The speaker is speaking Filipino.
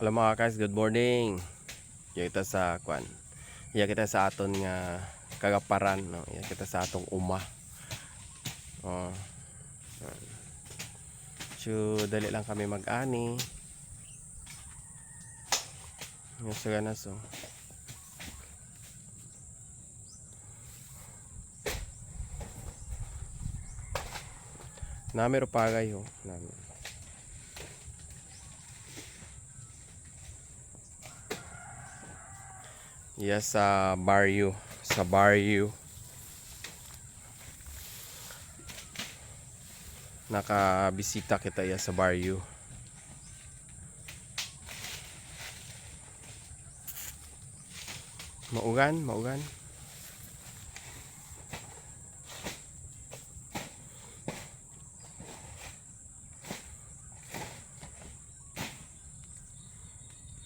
Hello mga guys, good morning. Iya kita sa kwan. Iya kita sa aton nga kagaparan, no. Iya kita sa atong uma. Oh. So dali lang kami mag-ani. Yung sa ganas oh. Namero pagay oh. Nami. Iya sa barrio, nakabisita kita iya sa barrio. Maugan.